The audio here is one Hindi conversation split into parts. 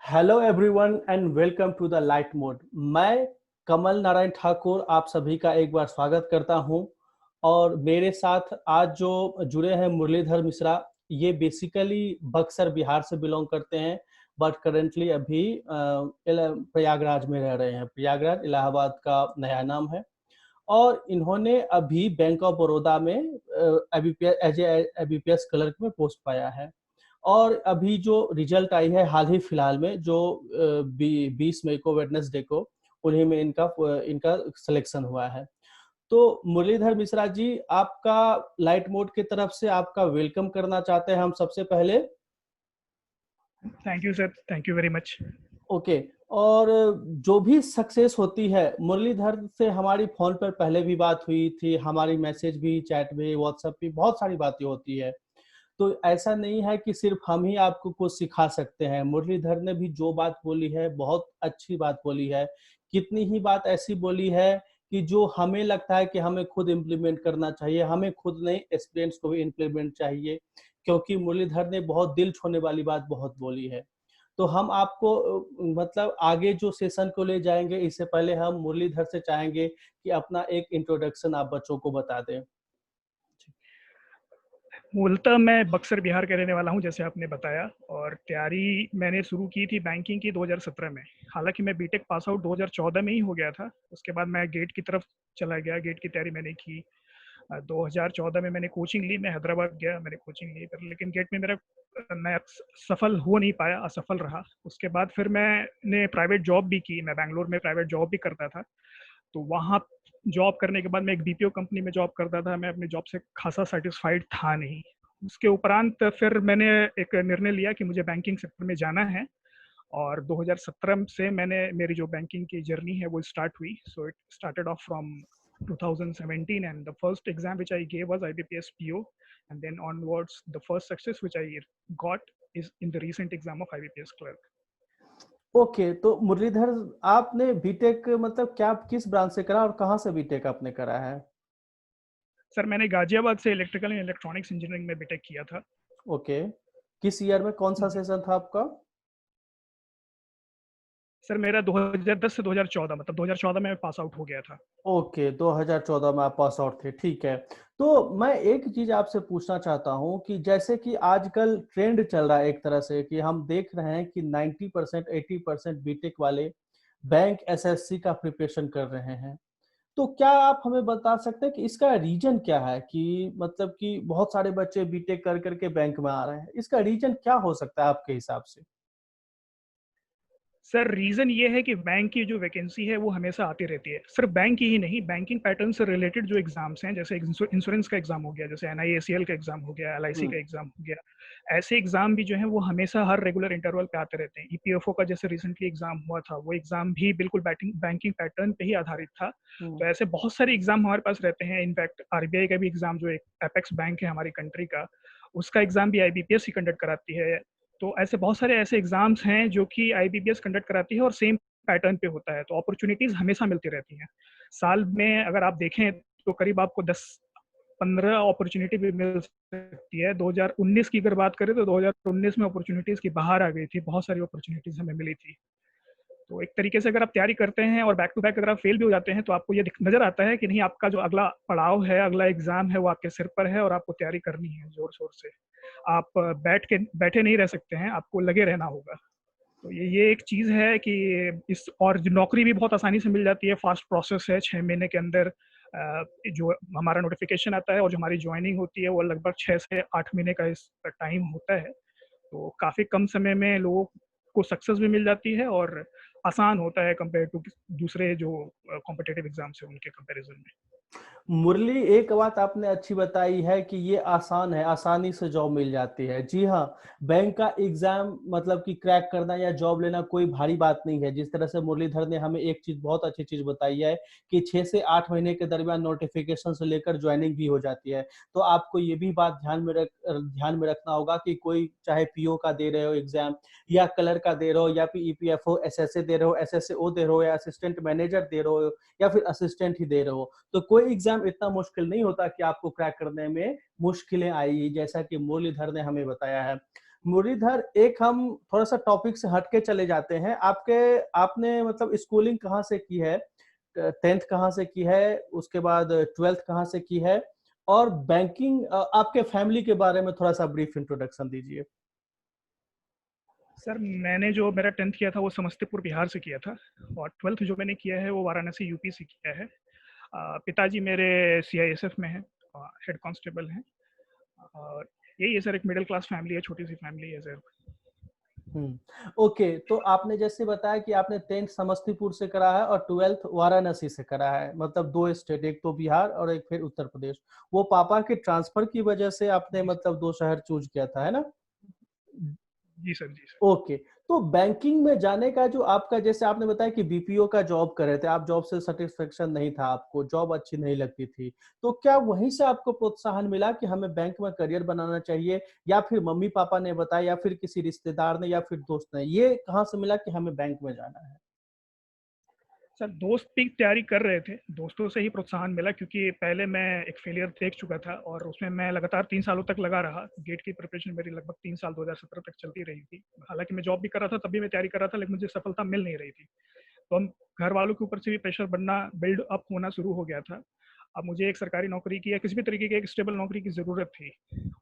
Hello everyone and welcome to the light mode. मैं कमल नारायण ठाकुर आप सभी का एक बार स्वागत करता हूं। और मेरे साथ आज जो जुड़े हैं मुरलीधर मिश्रा। ये बेसिकली बक्सर बिहार से बिलोंग करते हैं, बट करेंटली अभी प्रयागराज में रह रहे हैं। प्रयागराज इलाहाबाद का नया नाम है। और इन्होंने अभी बैंक ऑफ बड़ौदा में एज एबीपीएस क्लर्क में पोस्ट पाया है। और अभी जो रिजल्ट आई है हाल ही फिलहाल में, जो 20 मई को वेडनेसडे को, उन्हीं में इनका इनका सिलेक्शन हुआ है। तो मुरलीधर मिश्रा जी, आपका लाइट मोड की तरफ से आपका वेलकम करना चाहते हैं हम सबसे पहले। Thank you sir, thank you very much. Okay. और जो भी सक्सेस होती है, मुरलीधर से हमारी फोन पर पहले भी बात हुई थी, हमारी मैसेज भी, चैट भी, व्हाट्सएप भी, बहुत सारी बातें होती है। तो ऐसा नहीं है कि सिर्फ हम ही आपको कुछ सिखा सकते हैं। मुरलीधर ने भी जो बात बोली है बहुत अच्छी बात बोली है। कितनी ही बात ऐसी बोली है कि जो हमें लगता है कि हमें खुद इम्प्लीमेंट करना चाहिए, हमें खुद नहीं स्टूडेंट्स को भी इम्प्लीमेंट चाहिए। क्योंकि मुरलीधर ने बहुत दिल छूने वाली बात बहुत बोली है। तो हम आपको मतलब आगे जो सेशन को ले जाएंगे, इससे पहले हम मुरलीधर से चाहेंगे कि अपना एक इंट्रोडक्शन आप बच्चों को बता दें। मूलतः मैं बक्सर बिहार का रहने वाला हूं, जैसे आपने बताया। और तैयारी मैंने शुरू की थी बैंकिंग की 2017 में। हालांकि मैं बीटेक पास आउट 2014 में ही हो गया था। उसके बाद मैं गेट की तरफ चला गया, गेट की तैयारी मैंने की। 2014 में मैंने कोचिंग ली, मैं हैदराबाद गया, मैंने कोचिंग ली पर, लेकिन गेट में मेरा मैं सफल हो नहीं पाया, असफल रहा। उसके बाद फिर मैंने प्राइवेट जॉब भी की, मैं बैंगलोर में प्राइवेट जॉब भी करता था। तो वहाँ जॉब करने के बाद मैं एक बीपीओ कंपनी में जॉब करता था। मैं अपनी जॉब से खासा सेटिस्फाइड था नहीं। उसके उपरांत फिर मैंने एक निर्णय लिया कि मुझे बैंकिंग सेक्टर में जाना है। और 2017 से मैंने मेरी जो बैंकिंग की जर्नी है वो स्टार्ट हुई। So it started off from 2017 and the first exam which I gave was IBPS PO, and then onwards the first success which I got is in the recent exam of IBPS clerk. Okay. तो मुरलीधर, आपने बीटेक मतलब क्या किस ब्रांच से करा और कहाँ से बीटेक आपने करा है? सर मैंने गाजियाबाद से इलेक्ट्रिकल एंड इलेक्ट्रॉनिक्स इंजीनियरिंग में बीटेक किया था। ओके। किस ईयर में, कौन सा सेशन था आपका? सर मेरा 2010 से 2014, मतलब 2014 में पास आउट हो गया था। ओके, 2014 में आप पास आउट थे, ठीक है। तो मैं एक चीज आपसे पूछना चाहता हूँ कि जैसे कि आजकल ट्रेंड चल रहा है एक तरह से, कि हम देख रहे हैं कि 90% 80% बीटेक वाले बैंक एसएससी का प्रिपरेशन कर रहे हैं। तो क्या आप हमें बता सकते हैं कि इसका रीजन क्या है, कि मतलब कि बहुत सारे बच्चे बीटेक कर करके बैंक में आ रहे हैं? इसका रीजन क्या हो सकता है आपके हिसाब से? सर रीजन ये है कि बैंक की जो वैकेंसी है वो हमेशा आती रहती है। सिर्फ बैंक की ही नहीं, बैंकिंग पैटर्न से रिलेटेड जो एग्जाम्स हैं, जैसे इंश्योरेंस का एग्जाम हो गया, जैसे एनआईएसीएल का एग्जाम हो गया, एलआईसी हम्म। का एग्जाम हो गया। ऐसे एग्जाम भी जो है वो हमेशा हर रेगुलर इंटरवल पे आते रहते हैं। ईपीएफओ का जैसे रिसेंटली एग्जाम हुआ था, वो एग्जाम भी बिल्कुल बैंकिंग पैटर्न पे ही आधारित था। हम्म। तो ऐसे बहुत सारे एग्जाम हमारे पास रहते हैं। इनफैक्ट आरबीआई का भी एग्जाम, जो एक एपेक्स बैंक है हमारी कंट्री का, उसका एग्जाम भी आईबीपीएस ही कंडक्ट कराती है। तो ऐसे बहुत सारे ऐसे एग्जाम्स हैं जो कि आईबीपीएस कंडक्ट कराती है और सेम पैटर्न पे होता है। तो अपॉर्चुनिटीज हमेशा मिलती रहती हैं। साल में अगर आप देखें तो करीब आपको 10-15 अपॉर्चुनिटी भी मिल सकती है। 2019 की अगर बात करें तो 2019 में अपॉर्चुनिटीज की बाहर आ गई थी, बहुत सारी अपॉर्चुनिटीज हमें मिली थी। तो एक तरीके से अगर आप तैयारी करते हैं और बैक टू बैक अगर आप फेल भी हो जाते हैं तो आपको ये नजर आता है कि नहीं, आपका जो अगला पड़ाव है, अगला एग्जाम है, वो आपके सिर पर है और आपको तैयारी करनी है जोर शोर से। आप बैठे नहीं रह सकते हैं, आपको लगे रहना होगा। तो ये एक चीज़ है कि इस, और नौकरी भी बहुत आसानी से मिल जाती है। फास्ट प्रोसेस है, 6 महीने के अंदर जो हमारा नोटिफिकेशन आता है और जो हमारी ज्वाइनिंग होती है वो लगभग 6 से 8 महीने का इस टाइम होता है। तो काफ़ी कम समय में लोगों को सक्सेस भी मिल जाती है और आसान होता है कंपेयर टू दूसरे जो कॉम्पिटिटिव एग्जाम्स है उनके कंपैरिजन में। मुरली, एक बात आपने अच्छी बताई है कि ये आसान है, आसानी से जॉब मिल जाती है। जी हाँ, बैंक का एग्जाम मतलब कि क्रैक करना या जॉब लेना कोई भारी बात नहीं है। जिस तरह से मुरलीधर ने हमें एक चीज, बहुत अच्छी चीज बताई है कि 6 से 8 महीने के दरमियान नोटिफिकेशन से लेकर ज्वाइनिंग भी हो जाती है। तो आपको ये भी बात ध्यान में रखना होगा कि कोई चाहे पीओ का दे रहे हो एग्जाम, या कलर का दे रहे हो, या फिर ईपीएफओ एसएसए दे रहे हो, एसएसओ दे रहे हो, या असिस्टेंट मैनेजर दे रहे हो, या फिर असिस्टेंट ही दे रहे हो, तो कोई एग्जाम इतना मुश्किल नहीं होता कि आपको क्रैक करने में मुश्किलें आई, जैसा कि मुरलीधर ने हमें बताया है। मुरलीधर, एक हम थोड़ा सा टॉपिक से हटके चले जाते हैं। आपने मतलब स्कूलिंग कहाँ से की है, 10th कहाँ से की है, उसके बाद 12th कहाँ से की है, और बैंकिंग, आपके फैमिली के बारे में थोड़ा सा ब्रीफ इंट्रोडक्शन दीजिए। सर मैंने जो मेरा 10th किया था वो समस्तीपुर बिहार से किया था, और 12th जो मैंने किया है वो वाराणसी यूपी से किया है। पिताजी मेरे सीआईएसएफ में हैं, हेड कांस्टेबल हैं, और यही है सर, एक मिडिल क्लास फैमिली है, छोटी सी फैमिली है सर। ओके, तो आपने जैसे बताया कि आपने 10th समस्तीपुर से करा है और 12th वाराणसी से करा है, मतलब दो स्टेट, एक तो बिहार और एक फिर उत्तर प्रदेश। वो पापा के ट्रांसफर की वजह से आपने जी मतलब दो शहर चूज किया था, है ना? जी सर, जी सर। ओके, तो बैंकिंग में जाने का जो आपका, जैसे आपने बताया कि बीपीओ का जॉब कर रहे थे आप, जॉब से सेटिस्फेक्शन नहीं था आपको, जॉब अच्छी नहीं लगती थी, तो क्या वहीं से आपको प्रोत्साहन मिला कि हमें बैंक में करियर बनाना चाहिए, या फिर मम्मी पापा ने बताया, या फिर किसी रिश्तेदार ने, या फिर दोस्त ने, ये कहाँ से मिला कि हमें बैंक में जाना है? सर दोस्त भी तैयारी कर रहे थे, दोस्तों से ही प्रोत्साहन मिला, क्योंकि पहले मैं एक फेलियर देख चुका था और उसमें मैं लगातार 3 सालों तक लगा रहा। गेट की प्रिपरेशन मेरी लगभग 3 साल 2017 तक चलती रही थी। हालांकि मैं जॉब भी कर रहा था, तब भी मैं तैयारी कर रहा था, लेकिन मुझे सफलता मिल नहीं रही थी। तो हम घर वालों के ऊपर से भी प्रेशर बनना, बिल्ड अप होना शुरू हो गया था। अब मुझे एक सरकारी नौकरी की या किसी भी तरीके की एक स्टेबल नौकरी की ज़रूरत थी,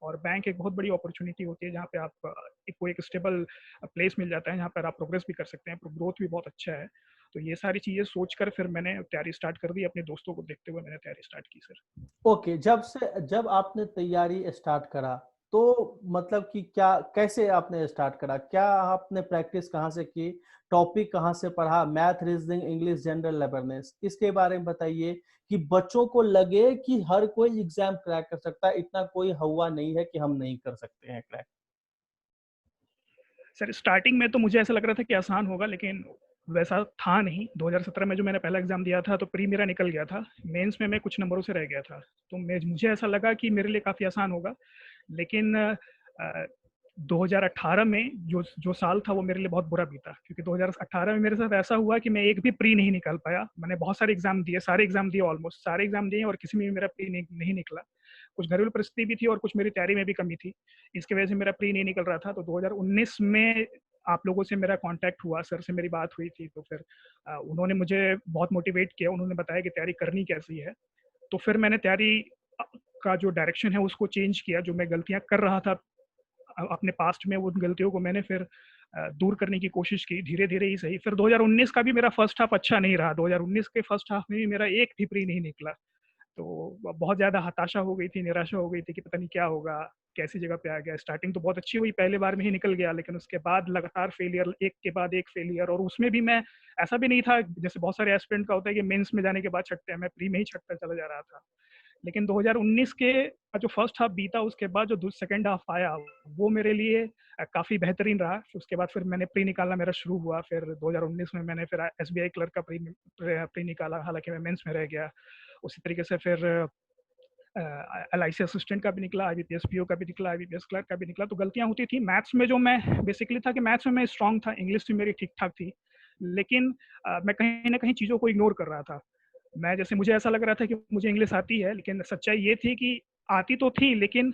और बैंक एक बहुत बड़ी अपॉर्चुनिटी होती है जहाँ पे आप को एक स्टेबल प्लेस मिल जाता है, जहाँ पर आप प्रोग्रेस भी कर सकते हैं, ग्रोथ भी बहुत अच्छा है। तो ये सारी चीज़ें सोचकर फिर मैंने तैयारी स्टार्ट कर दी, अपने दोस्तों को देखते हुए मैंने तैयारी स्टार्ट की सर। ओके, जब आपने तैयारी स्टार्ट करा, तो मतलब कि क्या, कैसे आपने स्टार्ट करा, क्या आपने प्रैक्टिस कहाँ से की, टॉपिक कहाँ से पढ़ा, math, reasoning, English, general awareness, इसके बारे में बताइए, कि बच्चों को लगे कि हर कोई एग्जाम क्रैक कर सकता है, इतना कोई हवा नहीं है कि हम नहीं कर सकते हैं क्रैक। सर स्टार्टिंग में तो मुझे ऐसा लग रहा था कि आसान होगा, लेकिन वैसा था नहीं। 2017 में जो मैंने पहला एग्जाम दिया था तो प्री मेरा निकल गया था, मेंस में मैं कुछ नंबरों से रह गया था। तो मुझे ऐसा लगा कि मेरे लिए काफ़ी आसान होगा, लेकिन 2018 में जो जो साल था वो मेरे लिए बहुत बुरा बीता, क्योंकि 2018 में मेरे साथ ऐसा हुआ कि मैं एक भी प्री नहीं निकाल पाया। मैंने बहुत सारे एग्जाम दिए, सारे एग्जाम दिए, ऑलमोस्ट सारे एग्जाम दिए, और किसी में भी मेरा प्री नहीं निकला। कुछ घरेलू परिस्थिति भी थी और कुछ मेरी तैयारी में भी कमी थी, इसकी वजह से मेरा प्री नहीं निकल रहा था। तो 2019 में आप लोगों से मेरा कांटेक्ट हुआ, सर से मेरी बात हुई थी, तो फिर उन्होंने मुझे बहुत मोटिवेट किया, उन्होंने बताया कि तैयारी करनी कैसी है। तो फिर मैंने तैयारी का जो डायरेक्शन है उसको चेंज किया। जो मैं गलतियां कर रहा था अपने पास्ट में, उन गलतियों को मैंने फिर दूर करने की कोशिश की, धीरे धीरे ही सही। फिर 2019 का भी मेरा फर्स्ट हाफ अच्छा नहीं रहा, 2019 के फर्स्ट हाफ में भी मेरा एक भी प्री नहीं निकला। तो बहुत ज़्यादा हताशा हो गई थी, निराशा हो गई थी कि पता नहीं क्या होगा, कैसी जगह पे आ गया। स्टार्टिंग तो बहुत अच्छी हुई, पहले बार में ही निकल गया, लेकिन उसके बाद लगातार फेलियर, एक के बाद एक फेलियर। और उसमें भी मैं, ऐसा भी नहीं था जैसे बहुत सारे एस्पिरेंट का होता है कि मेंस में जाने के बाद छटते हैं, मैं प्री में ही छटता चला जा रहा था। लेकिन 2019 के जो फर्स्ट हाफ बीता, उसके बाद जो सेकंड हाफ आया वो मेरे लिए काफ़ी बेहतरीन रहा। उसके बाद फिर मैंने प्री निकालना मेरा शुरू हुआ। फिर 2019 में मैंने फिर एसबीआई क्लर्क का प्री निकाला, हालांकि मैं मेंस में रह गया। उसी तरीके से फिर एलआईसी असिस्टेंट का भी निकला, आईबीपीएस पीओ का भी निकला, आईबीपीएस क्लर्क का भी निकला। तो गलतियां होती थी मैथ्स में। जो मैं बेसिकली था कि मैथ्स में मैं स्ट्रांग था, इंग्लिश भी मेरी ठीक ठाक थी, लेकिन मैं कहीं ना कहीं चीज़ों को इग्नोर कर रहा था। मैं, जैसे मुझे ऐसा लग रहा था कि मुझे इंग्लिश आती है, लेकिन सच्चाई ये थी कि आती तो थी, लेकिन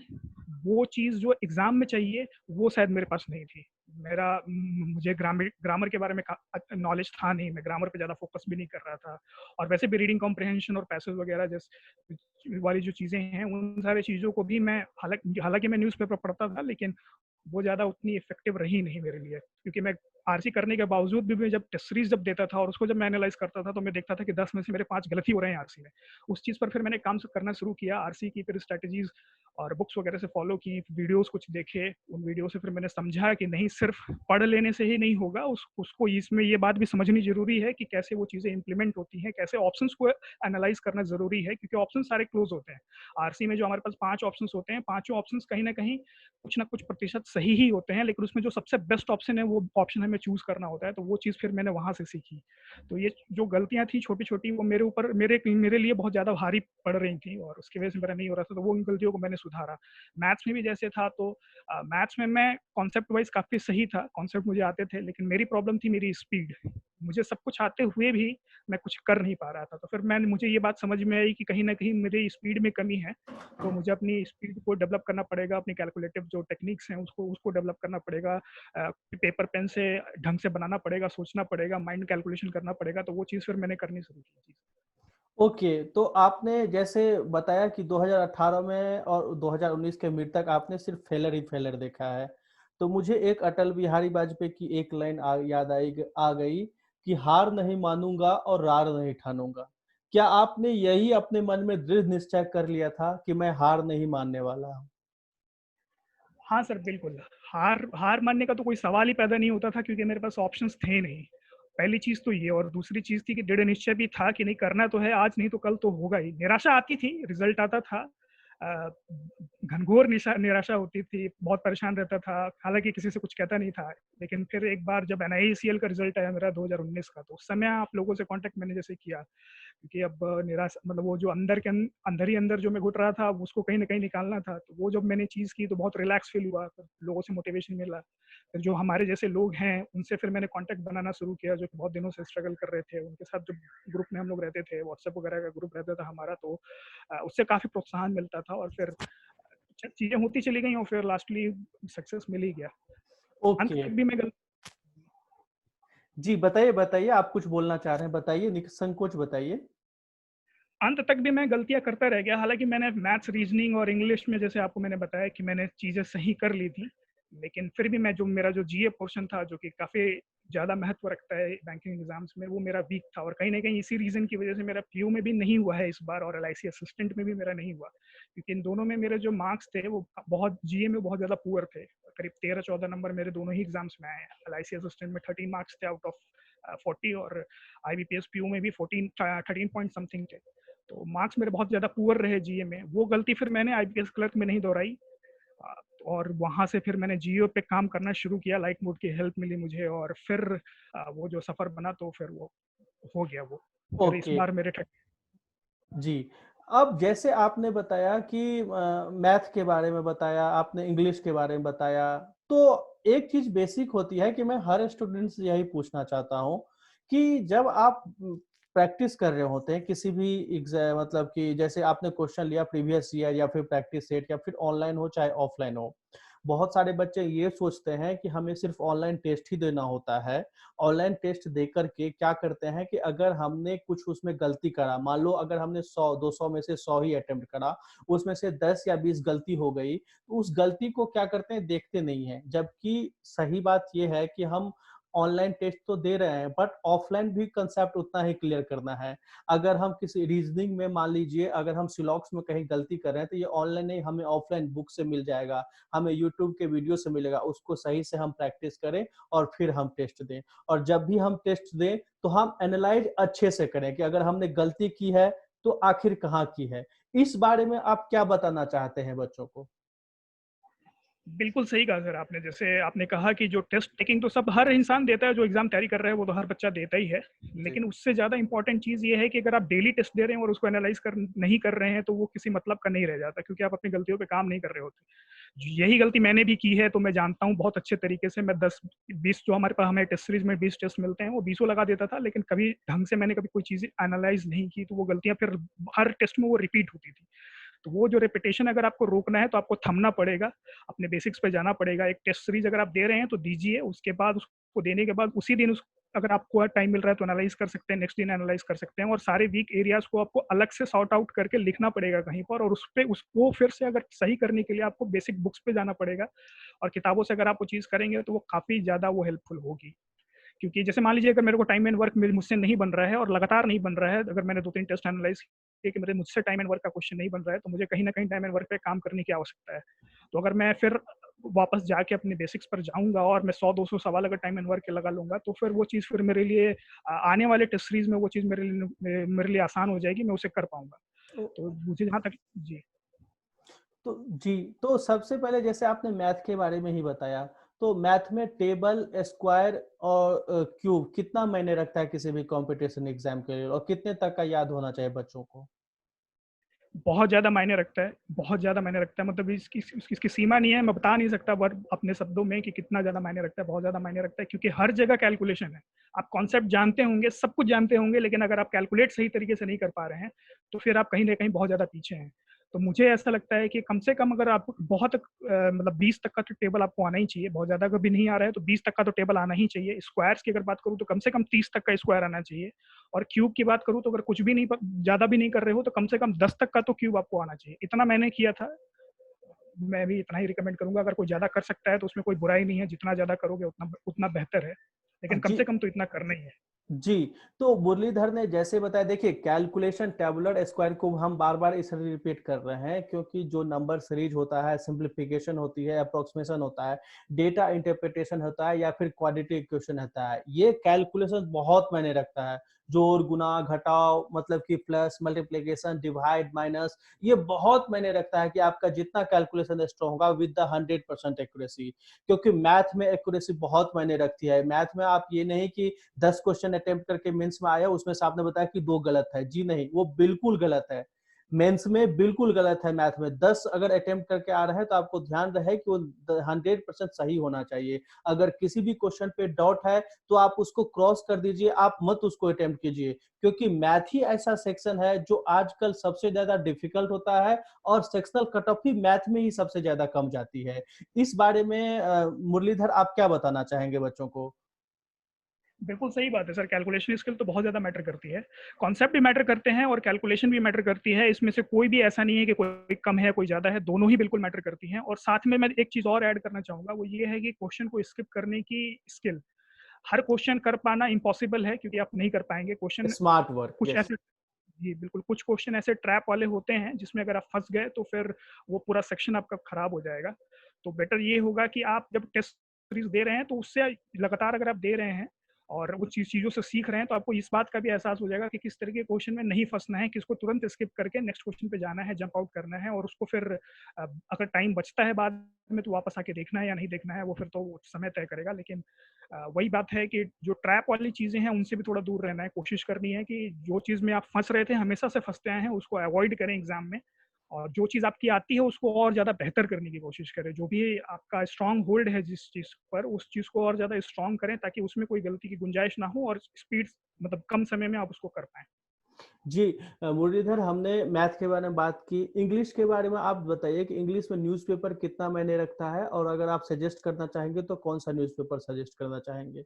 वो चीज़ जो एग्जाम में चाहिए वो शायद मेरे पास नहीं थी। मुझे ग्रामर के बारे में नॉलेज था नहीं, मैं ग्रामर पे ज़्यादा फोकस भी नहीं कर रहा था। और वैसे भी रीडिंग कॉम्प्रिहेंशन और पैसेज वगैरह जैसे वाली जो चीज़ें हैं, उन सारी चीज़ों को भी मैं, हालांकि मैं न्यूज़पेपर पढ़ता था, लेकिन वो ज़्यादा उतनी इफेक्टिव रही नहीं मेरे लिए, क्योंकि मैं आरसी करने के बावजूद भी मैं जब टेस्ट सीरीज जब देता था और उसको जब मैं एनालाइज करता था, तो मैं देखता था कि 10 में से मेरे 5 गलत ही हो रहे हैं आरसी में। उस चीज़ पर फिर मैंने काम करना शुरू किया, आरसी की फिर स्ट्रैटेजीज और बुक्स वगैरह से फॉलो की, वीडियोस कुछ देखे। उन वीडियो से फिर मैंने समझा कि नहीं, सिर्फ पढ़ लेने से ही नहीं होगा, उसको इसमें ये बात भी समझनी जरूरी है कि कैसे वो चीज़ें इंप्लीमेंट होती हैं, कैसे ऑप्शंस को एनालाइज करना जरूरी है, क्योंकि ऑप्शन सारे क्लोज होते हैं। आरसी में जो हमारे पास 5 ऑप्शन होते हैं, पांचों ऑप्शन कहीं ना कहीं कुछ ना कुछ प्रतिशत सही ही होते हैं, लेकिन उसमें जो सबसे बेस्ट ऑप्शन है वो ऑप्शन हमें चूज करना होता है। तो वो चीज़ फिर मैंने वहां से सीखी। तो ये जो गलतियां थी छोटी छोटी, वो मेरे ऊपर, मेरे लिए बहुत ज्यादा भारी पड़ रही थी, और उसकी वजह से मेरा नहीं हो रहा था। तो वो उन गलतियों को मैंने सुधारा। मैथ्स में भी जैसे था, तो मैथ्स में मैं कॉन्सेप्ट वाइज काफी सही था, कॉन्सेप्ट मुझे आते थे, लेकिन मेरी प्रॉब्लम थी मेरी स्पीड। मुझे सब कुछ आते हुए भी मैं कुछ कर नहीं पा रहा था। तो फिर मुझे ये बात समझ में आई कि कहीं न कहीं मेरी स्पीड में कमी है, तो मुझे अपनी स्पीड को डेवलप करना पड़ेगा, अपनी कैलकुलेटिव जो टेक्निक्स हैं उसको डेवलप करना पड़ेगा। पेपर पेन से ढंग से बनाना पड़ेगा, सोचना पड़ेगा, माइंड कैलकुलेशन करना पड़ेगा, तो वो चीज़ फिर मैंने करनी शुरू की। ओके, तो आपने जैसे बताया कि 2018 में और 2019 के मिड तक आपने सिर्फ फेलियर ही फेलियर देखा है। तो मुझे एक अटल बिहारी वाजपेयी की एक लाइन याद आ गई कि हार नहीं मानूंगा और रार नहीं ठानूंगा। क्या आपने यही अपने मन में दृढ़ निश्चय कर लिया था कि मैं हार नहीं मानने वाला हूँ? हाँ सर, बिल्कुल। हार हार मानने का तो कोई सवाल ही पैदा नहीं होता था क्योंकि मेरे पास ऑप्शंस थे नहीं। पहली चीज़ तो ये और दूसरी चीज़ थी कि दृढ़ निश्चय भी था कि नहीं करना तो है, आज नहीं तो कल तो होगा ही। निराशा आती थी, रिज़ल्ट आता था। अ, घनघोर निराशा होती थी, बहुत परेशान रहता था, हालाँकि किसी से कुछ कहता नहीं था। लेकिन फिर एक बार जब एनआईसीएल का रिज़ल्ट आया मेरा 2019 का, तो उस समय आप लोगों से कॉन्टैक्ट मैंने जैसे किया क्योंकि अब निराशा मतलब वो जो अंदर ही अंदर जो मैं घुट रहा था अब उसको कहीं न कहीं निकालना था। तो वो जब मैंने चीज़ की तो बहुत रिलैक्स फ़ील हुआ, फिर लोगों से मोटिवेशन मिला। फिर जो हमारे जैसे लोग हैं उनसे फिर मैंने कॉन्टैक्ट बनाना शुरू किया जो कि बहुत दिनों से स्ट्रगल कर रहे थे। उनके साथ जब ग्रुप में हम लोग रहते थे, व्हाट्सएप वगैरह का ग्रुप रहता था हमारा तो उससे काफ़ी प्रोत्साहन मिलता था और फिर चीज़ें होती चली गई और फिर लास्टली सक्सेस मिल ही गया। अंत ओके। तक भी मैं गल जी, बताइए, बताइए, आप कुछ बोलना चाह रहे हैं, बताइए, निसंकोच बताइए। अंत तक भी मैं गलतियाँ करता रह गया, हालाँकि मैंने मैथ्स, रीज़निंग और इंग्लिश में जैसे आपको मैंने बताया कि मैंने चीज़ें सही कर ली थी। लेकिन फिर भी मेरा जो जीए पोर्शन था, जो कि काफ़ी ज़्यादा महत्व रखता है बैंकिंग एग्ज़ाम्स में, वो मेरा वीक था और कहीं न कहीं इसी रीज़न की वज़ह से मेरा पीयू में भी नहीं हुआ है इस बार और एलआईसी असिस्टेंट में भी मेरा नहीं हुआ। क्योंकि इन दोनों में मेरे जो मार्क्स थे, वो बहुत जीए में बहुत ज़्यादा पुअर थे। करीब 13-14 नंबर मेरे दोनों ही एग्ज़ाम्स में आए हैं। एलआईसी असिस्टेंट में 13 मार्क्स थे आउट ऑफ 40 और आईबीपीएस पीयू में भी 13 पॉइंट समथिंग थे। तो मार्क्स मेरे बहुत ज़्यादा पुअर रहे जीए में। वो गलती फिर मैंने आईपीएस क्लर्क में नहीं दोहराई अ, और वहाँ से फिर मैंने जीओ पे काम करना शुरू किया, लाइट मोड की हेल्प मिली मुझे और फिर वो जो सफ़र बना तो फिर वो हो गया वो। फिर इस ओके। बार मेरे जी। अब जैसे आपने बताया कि मैथ के बारे में बताया, आपने इंग्लिश के बारे में बताया, तो एक चीज़ बेसिक होती है कि मैं हर स्टूडेंट से यही पूछना चाहता हूँ कि जब आप प्रैक्टिस कर रहे होते हैं किसी भी मतलब कि जैसे आपने क्वेश्चन लिया प्रीवियस ईयर या फिर प्रैक्टिस सेट या फिर ऑनलाइन हो चाहे ऑफलाइन हो। बहुत सारे बच्चे ये सोचते हैं कि हमें सिर्फ ऑनलाइन टेस्ट ही देना होता है। ऑनलाइन टेस्ट देकर के क्या करते हैं कि अगर हमने कुछ उसमें गलती करा, मान लो अगर हमने 100-200 में से 100 ही अटेम्प्ट करा, उसमें से 10 या 20 गलती हो गई, तो उस गलती को क्या करते हैं, देखते नहीं हैं। जबकि सही बात ये है कि हम ऑनलाइन टेस्ट तो दे रहे हैं, बट ऑफलाइन भी कांसेप्ट उतना ही क्लियर करना है। अगर हम किसी रीजनिंग में मान लीजिए अगर हम सिलॉक्स में कहीं गलती कर रहे हैं, तो ये ऑनलाइन नहीं, हमें ऑफलाइन बुक से मिल जाएगा, हमें यूट्यूब के वीडियो से मिलेगा, उसको सही से हम प्रैक्टिस करें और फिर हम टेस्ट दें। और जब भी हम टेस्ट दें तो हम एनालाइज अच्छे से करें कि अगर हमने गलती की है तो आखिर कहाँ की है। इस बारे में आप क्या बताना चाहते हैं बच्चों को? बिल्कुल सही कहा सर आपने। जैसे आपने कहा कि जो टेस्ट टेकिंग तो सब हर इंसान देता है, जो एग्ज़ाम तैयारी कर रहा है, वो तो हर बच्चा देता ही है। जी। लेकिन उससे ज़्यादा इम्पोर्टेंट चीज़ ये है कि अगर आप डेली टेस्ट दे रहे हैं और उसको एनालाइज़ नहीं कर रहे हैं, तो वो किसी मतलब का नहीं रह जाता क्योंकि आप अपनी गलतियों पे काम नहीं कर रहे होते। यही गलती मैंने भी की है, तो मैं जानता हूँ बहुत अच्छे तरीके से मैं 10-20 जो हमारे पास हमें टेस्ट सीरीज़ में 20 टेस्ट मिलते हैं, वो 20 लगा देता था, लेकिन कभी ढंग से मैंने कभी कोई चीज़ें एनालाइज़ नहीं की, तो वो गलतियाँ फिर हर टेस्ट में वो रिपीट होती थी। तो वो जो रिपिटेशन अगर आपको रोकना है तो आपको थमना पड़ेगा, अपने बेसिक्स पे जाना पड़ेगा। एक टेस्ट सीरीज़ अगर आप दे रहे हैं तो दीजिए, उसके बाद उसको देने के बाद उसी दिन उस अगर आपको टाइम मिल रहा है तो एनालाइज़ कर सकते हैं, नेक्स्ट दिन एनालाइज़ कर सकते हैं और सारे वीक एरियाज़ को आपको अलग से सॉर्ट आउट करके लिखना पड़ेगा कहीं पर और उसपे उसको फिर से अगर सही करने के लिए आपको बेसिक बुक्स पे जाना पड़ेगा और किताबों से अगर आप वो चीज़ करेंगे तो वो काफ़ी ज़्यादा वो हेल्पफुल होगी। क्योंकि जैसे मान लीजिए अगर मेरे को टाइम एंड वर्क मुझसे नहीं बन रहा है और लगातार नहीं बन रहा है, अगर मैंने 2-3 टेस्ट एनालाइज़ किए कि मेरे मुझसे टाइम एंड वर्क का क्वेश्चन नहीं बन रहा है, तो मुझे कहीं न कहीं टाइम एंड वर्क पे काम करने की आवश्यकता है। तो अगर मैं फिर वापस जाके अपने बेसिक्स पर जाऊँगा और मैं 100-200 सवाल अगर टाइम एंड वर्क के लगा लूँगा, तो फिर वो चीज़ फिर मेरे लिए आने वाले टेस्ट सीरीज़ में वो चीज़ मेरे लिए आसान हो जाएगी, मैं उसे कर पाऊँगा। तो तो मुझे जहाँ तक जी। तो जी, तो सबसे पहले जैसे आपने मैथ के बारे में ही बताया, तो मैथ में टेबल, स्क्वायर और क्यूब कितना मायने रखता है किसी भी कॉम्पिटिशन एग्जाम के लिए और कितने तक का याद होना चाहिए बच्चों को? बहुत ज़्यादा मायने रखता है, बहुत ज़्यादा मायने रखता है। मतलब इसकी सीमा नहीं है, मैं बता नहीं सकता वर अपने शब्दों में कि कितना ज़्यादा मायने रखता है, बहुत ज़्यादा मायने रखता है, क्योंकि हर जगह कैलकुलेशन है। आप कॉन्सेप्ट जानते होंगे, सब कुछ जानते होंगे, लेकिन अगर आप कैलकुलेट सही तरीके से नहीं कर पा रहे हैं, तो फिर आप कहीं न कहीं बहुत ज़्यादा पीछे हैं। तो मुझे ऐसा लगता है कि कम से कम अगर आप बहुत मतलब 20 तक का तो टेबल आपको आना ही चाहिए। बहुत ज़्यादा अगर भी नहीं आ रहा है, तो 20 तक का तो टेबल आना ही चाहिए। स्क्वायर्स की अगर बात करूँ, तो कम से कम 30 तक का स्क्वायर आना चाहिए। और क्यूब की बात करूँ, तो अगर कुछ भी नहीं ज़्यादा भी नहीं कर रहे हो, तो कम से कम 10 तक का तो क्यूब आपको आना चाहिए। इतना मैंने किया था, मैं भी इतना ही रिकमेंड करूँगा। अगर कोई ज़्यादा कर सकता है, तो उसमें कोई बुराई नहीं है, जितना ज़्यादा करोगे उतना उतना बेहतर है। लेकिन कम जी से कम तो इतना करना ही है। जी, तो मुरलीधर ने जैसे बताया, देखिए कैलकुलेशन टेबुलर स्क्वायर को हम बार-बार इसलिए रिपीट कर रहे हैं क्योंकि जो नंबर सीरीज होता है, सिंप्लीफिकेशन होती है, अप्रोक्सीमेशन होता है, डेटा इंटरप्रिटेशन होता है या फिर क्वाड्रेटिक इक्वेशन होता है, ये कैलकुलेशन बहुत मायने रखता है। जोड़, गुणा, घटाव, मतलब कि प्लस, मल्टीप्लिकेशन, डिवाइड, माइनस, ये बहुत मायने रखता है कि आपका जितना कैलकुलेशन स्ट्रांग होगा विद द 100% एक्यूरेसी, क्योंकि मैथ में एक्यूरेसी बहुत मायने रखती है। मैथ में आप ये नहीं कि 10 क्वेश्चन अटेम्प्ट करके मेंस में आया, उसमें से आपने बताया कि 2 गलत है। जी नहीं, वो बिल्कुल गलत है। मेंस में बिल्कुल गलत है मैथ में। 10 अगर अटेम्प्ट करके आ रहा है तो आपको ध्यान रहे कि वो 100% सही होना चाहिए। अगर किसी भी क्वेश्चन पे डाउट है तो आप उसको क्रॉस कर दीजिए, आप मत उसको अटेम्प्ट कीजिए, क्योंकि मैथ ही ऐसा सेक्शन है जो आजकल सबसे ज्यादा डिफिकल्ट होता है और सेक्शनल कट ऑफ भी मैथ में ही सबसे ज्यादा कम जाती है। इस बारे में मुरलीधर आप क्या बताना चाहेंगे बच्चों को? बिल्कुल सही बात है सर, कैलकुलेशन स्किल तो बहुत ज़्यादा मैटर करती है। कॉन्सेप्ट भी मैटर करते हैं और कैलकुलेशन भी मैटर करती है। इसमें से कोई भी ऐसा नहीं है कि कोई कम है, कोई ज़्यादा है, दोनों ही बिल्कुल मैटर करती हैं। और साथ में मैं एक चीज़ और ऐड करना चाहूँगा, वो ये है कि क्वेश्चन को स्किप करने की स्किल। हर क्वेश्चन कर पाना इम्पॉसिबल है, क्योंकि आप नहीं कर पाएँगे। क्वेश्चन स्मार्ट वर्क, कुछ यस। ऐसे जी, बिल्कुल, कुछ क्वेश्चन ऐसे ट्रैप वाले होते हैं, जिसमें अगर आप फँस गए, तो फिर वो पूरा सेक्शन आपका खराब हो जाएगा। तो बेटर ये होगा कि आप जब टेस्ट सीरीज़ दे रहे हैं, तो उससे लगातार अगर आप दे रहे हैं और वो चीज़ों से सीख रहे हैं, तो आपको इस बात का भी एहसास हो जाएगा कि किस तरह के क्वेश्चन में नहीं फँसना है, किसको तुरंत स्किप करके नेक्स्ट क्वेश्चन पे जाना है, जंप आउट करना है और उसको फिर अगर टाइम बचता है बाद में, तो वापस आके देखना है या नहीं देखना है, वो फिर तो समय तय करेगा। लेकिन वही बात है कि जो ट्रैप वाली चीज़ें हैं, उनसे भी थोड़ा दूर रहना है। कोशिश करनी है कि जो चीज़ में आप फँस रहे थे, हमेशा से फँसते आए हैं, उसको अवॉइड करें एग्ज़ाम में। और जो चीज़ आपकी आती है, उसको और ज़्यादा बेहतर करने की कोशिश करें। जो भी आपका स्ट्रॉन्ग होल्ड है जिस चीज़ पर, उस चीज़ को और ज़्यादा स्ट्रॉन्ग करें, ताकि उसमें कोई गलती की गुंजाइश ना हो और स्पीड, मतलब कम समय में आप उसको कर पाएँ। जी, मुरलीधर, हमने मैथ के बारे में बात की, इंग्लिश के बारे में आप बताइए कि इंग्लिश में न्यूज़पेपर कितना मायने रखता है, और अगर आप सजेस्ट करना चाहेंगे तो कौन-सा न्यूज़पेपर सजेस्ट करना चाहेंगे?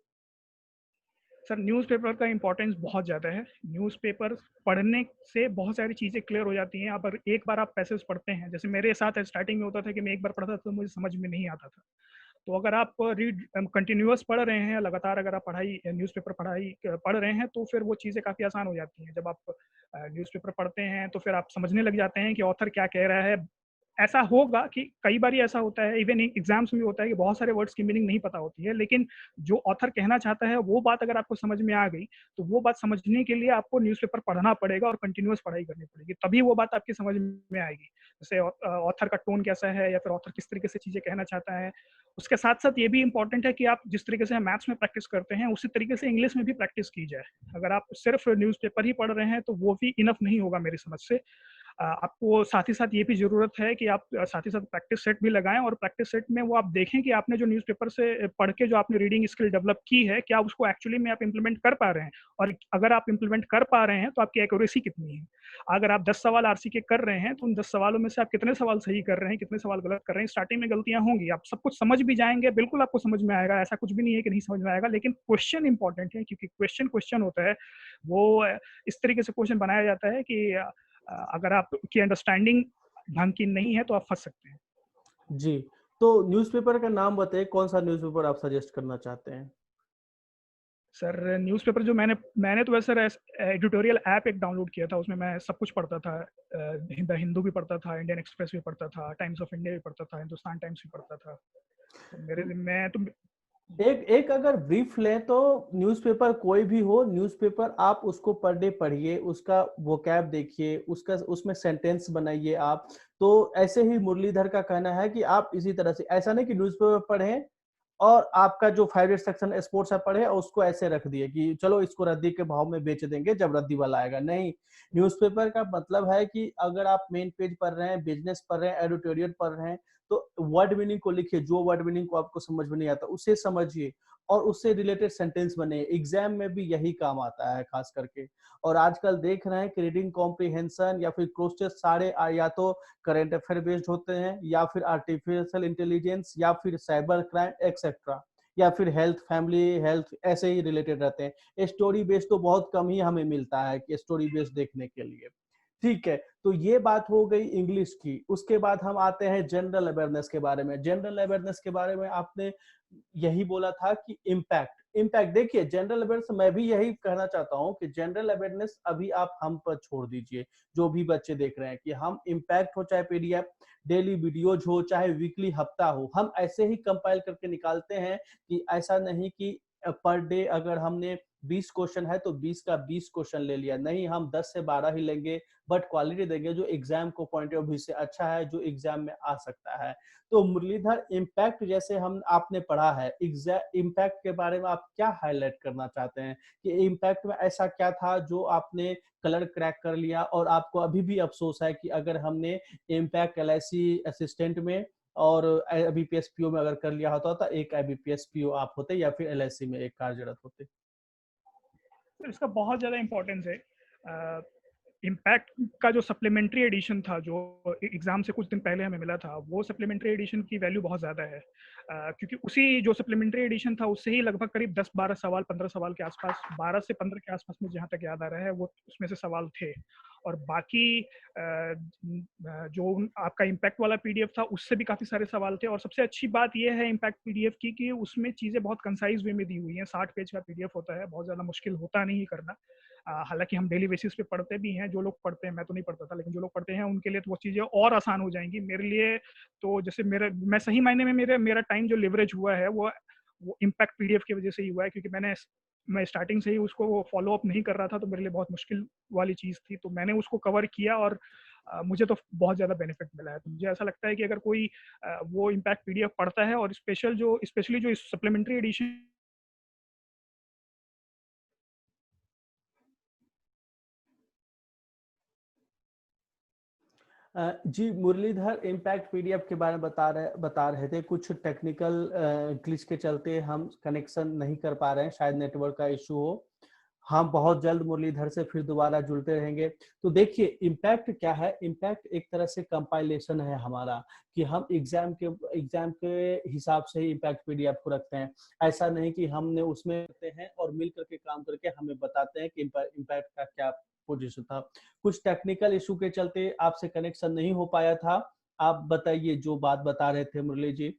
सर, न्यूज़पेपर का इम्पोर्टेंस बहुत ज़्यादा है। न्यूज़पेपर पढ़ने से बहुत सारी चीज़ें क्लियर हो जाती हैं। अब अगर एक बार आप पैसेज पढ़ते हैं, जैसे मेरे साथ स्टार्टिंग में होता था कि मैं एक बार पढ़ता था तो मुझे समझ में नहीं आता था। तो अगर आप कंटिन्यूअस पढ़ रहे हैं, लगातार अगर आप न्यूज़पेपर पढ़ाई पढ़ रहे हैं, तो फिर वो चीज़ें काफ़ी आसान हो जाती हैं। जब आप न्यूज़पेपर पढ़ते हैं, तो फिर आप समझने लग जाते हैं कि ऑथर क्या कह रहा है। ऐसा होगा कि कई बारी ऐसा होता है, इवन एग्ज़ाम्स में होता है कि बहुत सारे वर्ड्स की मीनिंग नहीं पता होती है, लेकिन जो ऑथर कहना चाहता है, वो बात अगर आपको समझ में आ गई, तो वो बात समझने के लिए आपको न्यूज़पेपर पढ़ना पड़ेगा और कंटिन्यूअस पढ़ाई करनी पड़ेगी, तभी वो बात आपकी समझ में आएगी। जैसे ऑथर का टोन कैसा है, या फिर ऑथर किस तरीके से चीज़ें कहना चाहता है। उसके साथ-साथ ये भी इम्पोर्टेंट है कि आप जिस तरीके से मैथ्स में प्रैक्टिस करते हैं, उसी तरीके से इंग्लिश में भी प्रैक्टिस की जाए। अगर आप सिर्फ़ न्यूज़पेपर ही पढ़ रहे हैं, तो वो भी इनफ नहीं होगा मेरी समझ से। आपको साथ ही साथ ये भी ज़रूरत है कि आप साथ ही साथ प्रैक्टिस सेट भी लगाएँ, और प्रैक्टिस सेट में वो आप देखें कि आपने जो न्यूज़पेपर से पढ़ के जो आपने रीडिंग स्किल डेवलप की है, क्या उसको एक्चुअली में आप इम्प्लीमेंट कर पा रहे हैं? और अगर आप इम्प्लीमेंट कर पा रहे हैं, तो आपकी एक्यूरेसी कितनी है? अगर आप 10 सवाल आरसीके कर रहे हैं, तो उन 10 सवालों में से आप कितने सवाल सही कर रहे हैं, कितने सवाल गलत कर रहे हैं? स्टार्टिंग में गलतियाँ होंगी, आप सब कुछ समझ भी जाएँगे, बिल्कुल आपको समझ में आएगा, ऐसा कुछ भी नहीं है कि नहीं समझ में आएगा, लेकिन क्वेश्चन इम्पोर्टेंट है, क्योंकि क्वेश्चन क्वेश्चन होता है। वो इस तरीके से क्वेश्चन बनाया जाता है कि अगर आपकी अंडरस्टैंडिंग ढंग की नहीं है, तो आप फँस सकते हैं। जी, तो न्यूज़पेपर का नाम बताइए, कौन-सा न्यूज़पेपर आप सजेस्ट करना चाहते हैं? सर, न्यूज़पेपर जो मैंने मैंने तो वैसे एडिटोरियल ऐप एक डाउनलोड किया था, उसमें मैं सब कुछ पढ़ता था। द हिंदू भी पढ़ता था, इंडियन एक्सप्रेस भी पढ़ता था, टाइम्स ऑफ इंडिया भी पढ़ता था, हिंदुस्तान टाइम्स भी पढ़ता था। तो मेरे मैं तो एक एक अगर ब्रीफ लें तो न्यूज़पेपर कोई भी हो, न्यूज़पेपर आप उसको पर डे पढ़िए, उसका वोकैब देखिए, उसका उसमें सेंटेंस बनाइए आप। तो ऐसे ही मुरलीधर का कहना है कि आप इसी तरह से, ऐसा नहीं कि न्यूज़पेपर पढ़ें और आपका जो फेवरेट सेक्शन स्पोर्ट्स है पढ़े और उसको ऐसे रख दिए कि चलो इसको रद्दी के भाव में बेच देंगे जब रद्दी वाला आएगा। नहीं, न्यूज़पेपर का मतलब है कि अगर आप मेन पेज पढ़ रहे हैं, बिजनेस पढ़ रहे हैं, एडिटोरियल पढ़ रहे हैं, तो वर्ड मीनिंग को लिखिए, जो वर्ड मीनिंग को आपको समझ में नहीं आता उसे समझिए और उससे रिलेटेड सेंटेंस बने। एग्जाम में भी यही काम आता है खास करके। और आजकल देख रहे हैं कि रीडिंग कॉम्प्रिहेंशन या फिर क्वेश्चन सारे या तो करंट अफेयर बेस्ड होते हैं या फिर आर्टिफिशियल इंटेलिजेंस या फिर साइबर क्राइम एक्सेट्रा या फिर हेल्थ, फैमिली हेल्थ, ऐसे ही रिलेटेड रहते हैं। स्टोरी बेस्ड तो बहुत कम ही हमें मिलता है कि स्टोरी बेस्ड देखने के लिए। ठीक है, तो ये बात हो गई इंग्लिश की। उसके बाद हम आते हैं जनरल अवेयरनेस के बारे में। जनरल अवेयरनेस के बारे में आपने यही बोला था कि इम्पैक्ट। इम्पैक्ट देखिए, जनरल अवेयरनेस मैं भी यही कहना चाहता हूं कि जनरल अवेयरनेस अभी आप हम पर छोड़ दीजिए, जो भी बच्चे देख रहे हैं, कि हम इम्पैक्ट हो चाहे पीडीएफ, डेली वीडियोज हो चाहे वीकली हफ्ता हो, हम ऐसे ही कंपाइल करके निकालते हैं कि ऐसा नहीं कि पर डे अगर हमने 20 क्वेश्चन है तो 20 का 20 क्वेश्चन ले लिया। नहीं, हम 10 से 12 ही लेंगे, बट क्वालिटी देंगे जो एग्जाम को पॉइंट ऑफ व्यू से अच्छा है, जो एग्जाम में आ सकता है। तो मुरलीधर, इम्पैक्ट जैसे हम आपने पढ़ा है, इम्पैक्ट के बारे में आप क्या हाईलाइट करना चाहते हैं कि इम्पैक्ट में ऐसा क्या था जो आपने कलर क्रैक कर लिया और आपको अभी भी अफसोस है कि अगर हमने इम्पैक्ट एलआईसी असिस्टेंट में और आईबीपीएस पीओ में अगर कर लिया होता तो एक आईबीपीएस पीओ आप होते या फिर एलआईसी में एक कार्यरत होते। तो इसका बहुत ज़्यादा इम्पोर्टेंस है। इम्पैक्ट का जो सप्लीमेंट्री एडिशन था, जो एग्ज़ाम से कुछ दिन पहले हमें मिला था, वो सप्लीमेंट्री एडिशन की वैल्यू बहुत ज़्यादा है। क्योंकि उसी जो सप्लीमेंट्री एडिशन था, उससे ही लगभग करीब 10-12 सवाल, 15 सवाल के आसपास, 12 से 15 के आसपास में जहाँ तक याद आ रहा है, वो उसमें से सवाल थे। और बाकी जो आपका इम्पैक्ट वाला पीडीएफ था, उससे भी काफ़ी सारे सवाल थे। और सबसे अच्छी बात ये है इम्पैक्ट पीडीएफ की कि उसमें चीज़ें बहुत कंसाइज वे में दी हुई हैं। 60 पेज का पीडीएफ होता है, बहुत ज़्यादा मुश्किल होता नहीं करना। हालांकि हम डेली बेसिस पे पढ़ते भी हैं, जो लोग पढ़ते हैं, मैं तो नहीं पढ़ता था, लेकिन जो लोग पढ़ते हैं उनके लिए तो वो चीज़ें और आसान हो जाएंगी। मेरे लिए तो जैसे मैं सही मायने में मेरा टाइम जो लिवरेज हुआ है वो इम्पैक्ट पीडीएफ की वजह से ही हुआ है, क्योंकि मैं स्टार्टिंग से ही उसको फॉलो अप नहीं कर रहा था, तो मेरे लिए बहुत मुश्किल वाली चीज़ थी। तो मैंने उसको कवर किया और मुझे तो बहुत ज़्यादा बेनिफिट मिला है। तो मुझे ऐसा लगता है कि अगर कोई वो इम्पैक्ट पीडीएफ पढ़ता है और स्पेशली जो सप्लीमेंट्री एडिशन। जी, मुरलीधर, इम्पैक्ट पीडीएफ के बारे में बता रहे थे। कुछ टेक्निकल ग्लिच के चलते हम कनेक्शन नहीं कर पा रहे हैं, शायद नेटवर्क का इशू हो। हम बहुत जल्द मुरलीधर से फिर दोबारा जुड़ते रहेंगे। तो देखिए, इम्पैक्ट क्या है? इम्पैक्ट एक तरह से कंपाइलेशन है हमारा, कि हम एग्जाम के हिसाब से ही इम्पैक्ट पीडीएफ को रखते हैं। ऐसा नहीं कि हमने उसमें रखते हैं और मिल करके काम करके हमें बताते हैं कि इम्पैक्ट का क्या पोजीशन था। कुछ टेक्निकल इशू के चलते आपसे कनेक्शन नहीं हो पाया था। आप बताइए जो बात बता रहे थे मुरली जी।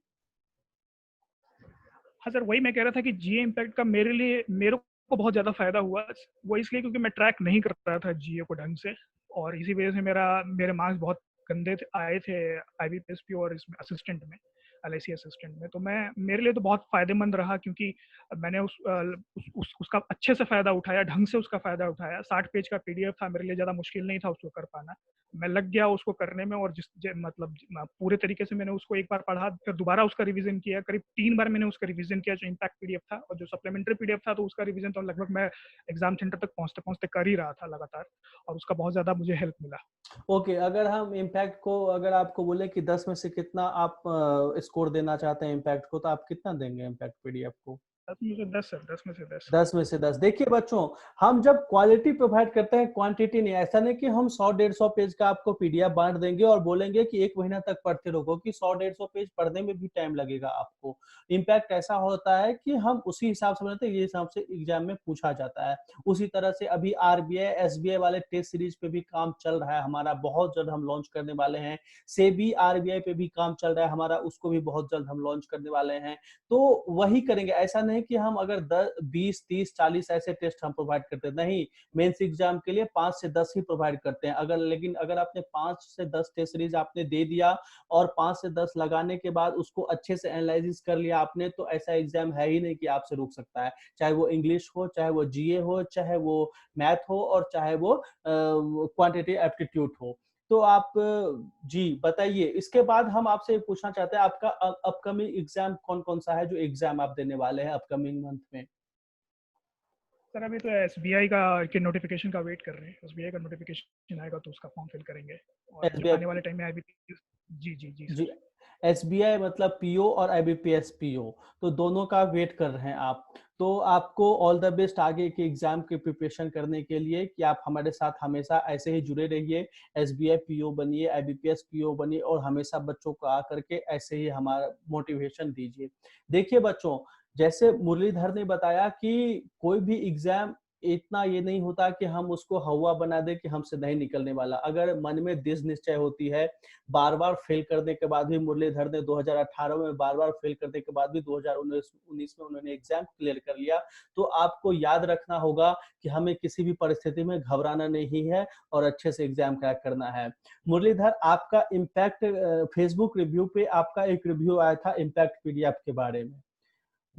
हाँ सर, वही मैं कह रहा था कि जीए इम्पैक्ट का मेरे को बहुत ज़्यादा फायदा हुआ। वो इसलिए क्योंकि मैं ट्रैक नहीं कर रहा था जीए को ढंग से, और इसी वजह से मेरे मार्क्स बहुत गंदे आए थे आईबीपीएस और इसमें असिस्टेंट में, एलआईसी असिस्टेंट में। तो मेरे लिए तो बहुत फायदेमंद रहा, क्योंकि मैंने उसका अच्छे से फायदा उठाया, ढंग से उसका फायदा उठाया। 60 पेज का पीडीएफ था, मेरे लिए ज़्यादा मुश्किल नहीं था उसको कर पाना। मैं लग गया उसको करने में, और पूरे तरीके से मैंने उसको एक बार पढ़ा, फिर दोबारा उसका रिवीजन किया। करीब 3 बार मैंने उसका रिवीजन किया, जो इम्पैक्ट पीडीएफ था। और जो सप्लीमेंट्री पीडीएफ था, तो उसका रिवीजन तो लगभग मैं एग्जाम सेंटर तक पहुंचते पहुंचते कर ही रहा था लगातार, और उसका बहुत ज्यादा मुझे हेल्प मिला। ओके, अगर हम इम्पैक्ट को, अगर आपको बोले कि 10 में से कितना आप स्कोर देना चाहते हैं इम्पैक्ट को, तो आप कितना देंगे इम्पैक्ट पीडीएफ को? 10 में से 10 सर, 10 में से 10। 10 में से 10। देखिए बच्चों, हम जब क्वालिटी प्रोवाइड करते हैं, क्वांटिटी नहीं। ऐसा नहीं कि हम 100-150 पेज का आपको पीडीएफ बांट देंगे और बोलेंगे कि 1 महीना तक पढ़ते रहो, कि 100-150 पेज पढ़ने में भी टाइम लगेगा आपको। इम्पैक्ट ऐसा होता है कि हम उसी हिसाब से बनाते हैं, ये हिसाब से एग्जाम में पूछा जाता है। उसी तरह से अभी आरबीआई, एसबीआई वाले टेस्ट सीरीज पे भी काम चल रहा है हमारा, बहुत जल्द हम लॉन्च करने वाले हैं। सेबी आरबीआई पे भी काम चल रहा है हमारा, उसको भी बहुत जल्द हम लॉन्च करने वाले हैं। तो वही करेंगे। ऐसा नहीं कि हम अगर 20, 30, 40 ऐसे टेस्ट हम प्रोवाइड करते हैं, नहीं। मेंस एग्जाम के लिए 5 से 10 ही प्रोवाइड करते हैं। लेकिन अगर आपने 5 से 10 टेस्ट सीरीज आपने दे दिया और 5 से 10 लगाने के बाद उसको अच्छे से एनालिसिस कर लिया आपने, तो ऐसा एग्जाम है ही नहीं कि आपसे रुक सकता है। चाहे वो इंग्लिश हो, चाहे वो जीए हो, चाहे वो मैथ हो, और चाहे वो क्वांटिटेटिव एप्टीट्यूड हो। तो आप जी बताइए। इसके बाद हम आपसे ये पूछना चाहते हैं आपका अपकमिंग एग्जाम कौन-कौन सा है जो एग्जाम आप देने वाले हैं अपकमिंग मंथ में? सर अभी तो एसबीआई का के नोटिफिकेशन का वेट कर रहे हैं। एसबीआई का नोटिफिकेशन आएगा तो उसका फॉर्म फिल करेंगे और जब आने वाले एसबीआई टाइम में आईबीपीएस। जी जी जी जी, सर। एसबीआई मतलब पीओ और आईबीपीएस पीओ, तो दोनों का वेट कर रहे हैं आप। तो आपको ऑल द बेस्ट आगे के एग्जाम की प्रिपरेशन करने के लिए कि आप हमारे साथ हमेशा ऐसे ही जुड़े रहिए। एसबीआई पीओ बनिए, आईबीपीएस पीओ बनिए और हमेशा बच्चों को आकर के ऐसे ही हमारा मोटिवेशन दीजिए। देखिए बच्चों, जैसे मुरलीधर ने बताया कि कोई भी एग्जाम इतना ये नहीं होता कि हम उसको हवा बना दें कि हमसे नहीं निकलने वाला। अगर मन में दृढ़ निश्चय होती है, बार-बार फेल करने के बाद भी मुरलीधर ने 2018 में बार-बार फेल करने के बाद भी 2019 में उन्होंने एग्जाम क्लियर कर लिया। तो आपको याद रखना होगा कि हमें किसी भी परिस्थिति में घबराना नहीं है और अच्छे से एग्जाम क्रैक करना है। मुरलीधर, आपका इम्पैक्ट फेसबुक रिव्यू पे आपका एक रिव्यू आया था इम्पैक्ट पीडीएफ के बारे में।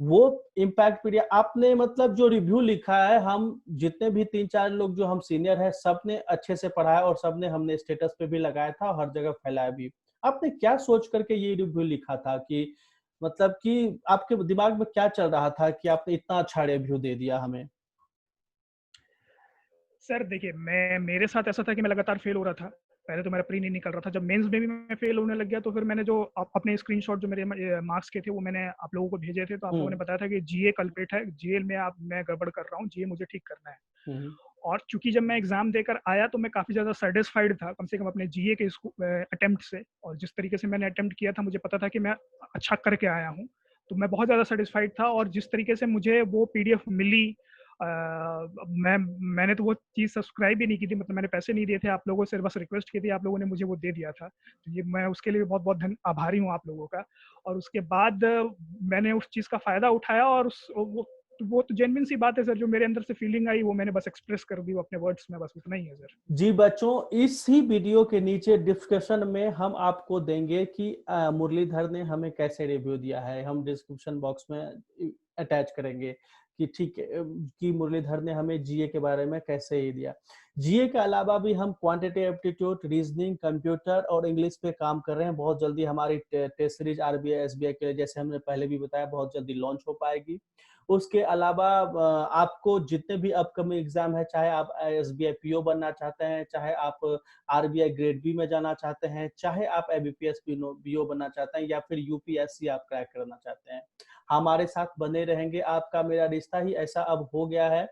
वो इम्पैक्ट पीरियड आपने मतलब जो रिव्यू लिखा है, हम जितने भी 3-4 लोग जो हम सीनियर हैं, सबने अच्छे से पढ़ा है और सबने हमने स्टेटस पे भी लगाया था और हर जगह फैलाया भी। आपने क्या सोच करके ये रिव्यू लिखा था कि मतलब कि आपके दिमाग में क्या चल रहा था कि आपने इतना अच्छा रिव्यू दे दिया हमें? सर देखिए, मैं मेरे साथ ऐसा था कि मैं लगातार फेल हो रहा था। पहले तो मेरा प्री नहीं निकल रहा था। जब मेंस में भी मैं फेल होने लग गया तो फिर मैंने जो अपने स्क्रीनशॉट जो मेरे मार्क्स के थे वो मैंने आप लोगों को भेजे थे, तो आप लोगों ने हुँ, बताया था कि जीए कल्प्रिट है, जीए में आप मैं गड़बड़ कर रहा हूँ, जीए मुझे ठीक करना है। हुँ, और चूँकि जब मैं एग्ज़ाम देकर आया तो मैं काफ़ी ज़्यादा सैटिस्फाइड था, कम से कम अपने जीए के अटेम्प्ट से, और जिस तरीके से मैंने अटेम्प्ट किया था मुझे पता था कि मैं अच्छा करके आया हूँ। तो मैं बहुत ज़्यादा सैटिस्फाइड था और जिस तरीके से मुझे वो पीडीएफ मिली, अ, मैंने तो वो चीज़ सब्सक्राइब भी नहीं की थी, मतलब मैंने पैसे नहीं दिए थे, आप लोगों से बस रिक्वेस्ट की थी, आप लोगों ने मुझे वो दे दिया था। तो ये मैं उसके लिए बहुत-बहुत आभारी हूँ आप लोगों का। और उसके बाद मैंने उस चीज़ का फ़ायदा उठाया और वो तो जेन्युइन सी बात है सर, जो मेरे अंदर से फीलिंग आई वो मैंने बस एक्सप्रेस कर दी वो अपने वर्ड्स में, बस उतना ही है सर। जी बच्चों, इसी वीडियो के नीचे डिस्क्रिप्शन में हम आपको देंगे कि मुरलीधर ने हमें कैसे रिव्यू दिया है। हम डिस्क्रिप्शन बॉक्स में अटैच करेंगे कि ठीक है कि मुरलीधर ने हमें जीए के बारे में कैसे ये दिया। जीए के अलावा भी हम क्वांटिटेटिव एप्टीट्यूड, रीजनिंग, कंप्यूटर और इंग्लिश पे काम कर रहे हैं। बहुत जल्दी हमारी टेस्ट सीरीज आरबीआई, एसबीआई के लिए जैसे हमने पहले भी बताया बहुत जल्दी लॉन्च हो पाएगी। उसके अलावा आपको जितने भी अपकमिंग एग्जाम है, चाहे आप एसबीआई पीओ बनना चाहते हैं, चाहे आप आरबीआई ग्रेड बी में जाना चाहते हैं, चाहे आप एबीपीएस बीओ बनना चाहते हैं या फिर यूपीएससी आप क्रैक करना चाहते हैं, हमारे साथ बने रहेंगे। आपका मेरा रिश्ता ही ऐसा अब हो गया है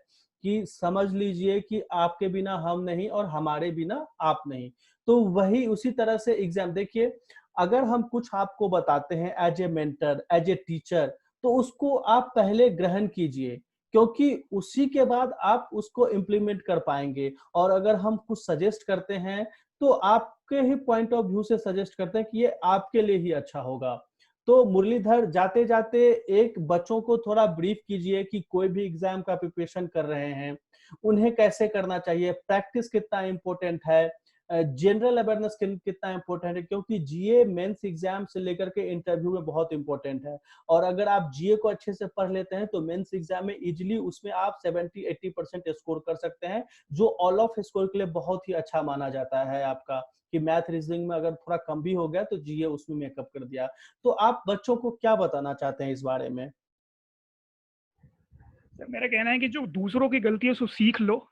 कि समझ लीजिए कि आपके बिना हम नहीं और हमारे बिना आप नहीं। तो वही उसी तरह से एग्जाम देखिए, अगर हम कुछ आपको बताते हैं as a mentor, as a teacher, तो उसको आप पहले ग्रहण कीजिए, क्योंकि उसी के बाद आप उसको इम्प्लीमेंट कर पाएंगे। और अगर हम कुछ सजेस्ट करते हैं तो आपके ही पॉइंट ऑफ व्यू से सजेस्ट करते हैं कि ये आपके लिए ही अच्छा होगा। तो मुरलीधर, जाते जाते एक बच्चों को थोड़ा ब्रीफ कीजिए कि कोई भी एग्जाम का प्रिपरेशन कर रहे हैं, उन्हें कैसे करना चाहिए, प्रैक्टिस कितना इंपॉर्टेंट है, जनरल अवेयरनेस कितना इंपॉर्टेंट है, क्योंकि जीए मेंस एग्जाम से लेकर के इंटरव्यू में बहुत इंपॉर्टेंट है। और अगर आप जीए को अच्छे से पढ़ लेते हैं तो मेंस एग्जाम में इजीली उसमें आप 70-80% स्कोर कर सकते हैं, जो ऑल ऑफ स्कोर के लिए बहुत ही अच्छा माना जाता है आपका, कि मैथ रीजनिंग में अगर थोड़ा कम भी हो गया तो जीए उसमें मेकअप कर दिया। तो आप बच्चों को क्या बताना चाहते हैं इस बारे में? सर मेरा कहना है कि जो दूसरों की गलतियों से सीख लो,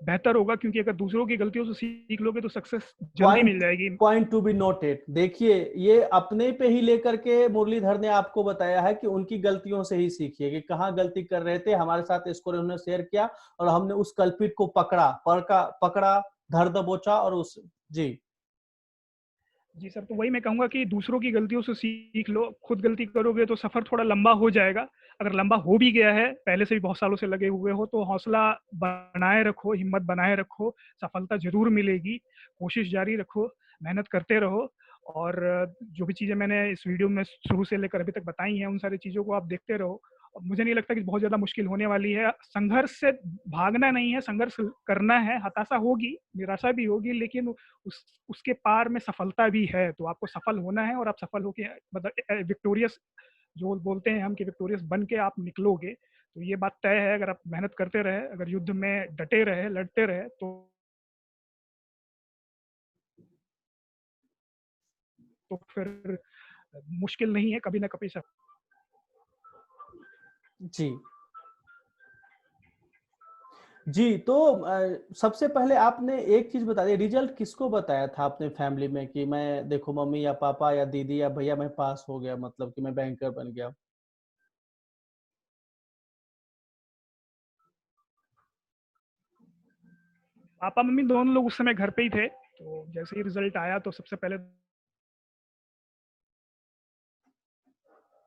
बेहतर होगा, क्योंकि अगर दूसरों की गलतियों से सीख लोगे तो सक्सेस जल्दी मिल पॉइंट जाएगी। Point to be noted. देखिए, ये अपने पे ही लेकर के मुरलीधर ने आपको बताया है कि उनकी गलतियों से ही सीखिए कि कहाँ गलती कर रहे थे, हमारे साथ इसको उन्होंने शेयर किया और हमने उस कल्पित को पकड़ा, धर दबोचा और उस जी। जी सर, तो वही मैं कहूँगा कि दूसरों की गलतियों से सीख लो, खुद गलती करोगे तो सफ़र थोड़ा लंबा हो जाएगा। अगर लंबा हो भी गया है, पहले से भी बहुत सालों से लगे हुए हो, तो हौसला बनाए रखो, हिम्मत बनाए रखो, सफलता ज़रूर मिलेगी। कोशिश जारी रखो, मेहनत करते रहो और जो भी चीज़ें मैंने इस वीडियो में शुरू से लेकर अभी तक बताई हैं, उन सारी चीज़ों को आप देखते रहो। और मुझे नहीं लगता कि बहुत ज़्यादा मुश्किल होने वाली है। संघर्ष से भागना नहीं है, संघर्ष करना है, हताशा होगी, निराशा भी होगी, लेकिन उसके पार में सफलता भी है। तो आपको सफल होना है और आप सफल होके मतलब विक्टोरियस, जो बोलते हैं हम कि विक्टोरियस बन के आप निकलोगे। तो ये बात तय है, अगर आप मेहनत करते रहे, अगर युद्ध में डटे रहे, लड़ते रहे, तो तो फिर मुश्किल नहीं है, कभी ना कभी सब। जी। जी, तो सबसे पहले आपने एक चीज़ बता दी, रिज़ल्ट किसको बताया था आपने फैमिली में कि मैं देखो मम्मी या पापा या दीदी या भैया मैं पास हो गया, मतलब कि मैं बैंकर बन गया? पापा मम्मी दोनों लोग उस समय घर पे ही थे, तो जैसे ही रिजल्ट आया तो सबसे पहले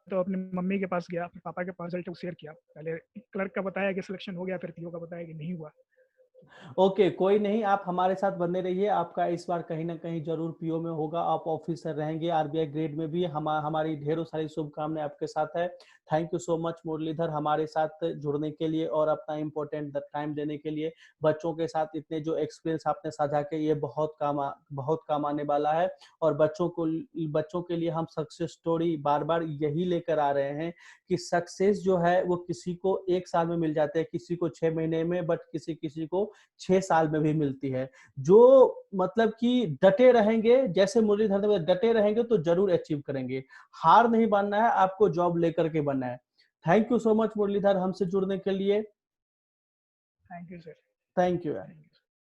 तो अपनी मम्मी के पास गया, फिर पापा के पास रिजल्ट को शेयर किया। पहले क्लर्क का बताया कि सिलेक्शन हो गया, फिर पीओ का बताया कि नहीं हुआ। ओके, कोई नहीं, आप हमारे साथ बने रहिए, आपका इस बार कहीं न कहीं ज़रूर पीओ में होगा, आप ऑफ़िसर रहेंगे, आरबीआई ग्रेड में भी हमारी ढेरों सारी शुभकामनाएँ आपके साथ है। Thank you so much Muralidhar हमारे साथ जुड़ने के लिए और अपना इम्पोर्टेंट द टाइम देने के लिए। बच्चों के साथ इतने जो एक्सपीरियंस आपने साझा किए, ये बहुत काम आने वाला है और बच्चों के लिए हम सक्सेस स्टोरी बार-बार यही लेकर आ रहे हैं कि सक्सेस जो है वो किसी को 1 साल में मिल जाता है, किसी को 6 महीने में, बट किसी-किसी को 6 साल में भी मिलती है। जो मतलब कि डटे रहेंगे, जैसे मुरलीधर ने बताया डटे रहेंगे तो ज़रूर अचीव करेंगे। हार नहीं मानना है, आपको जॉब लेकर के बनना है। Thank you so much Muralidhar हमसे जुड़ने के लिए। Thank you sir. Thank you यार। Thank you.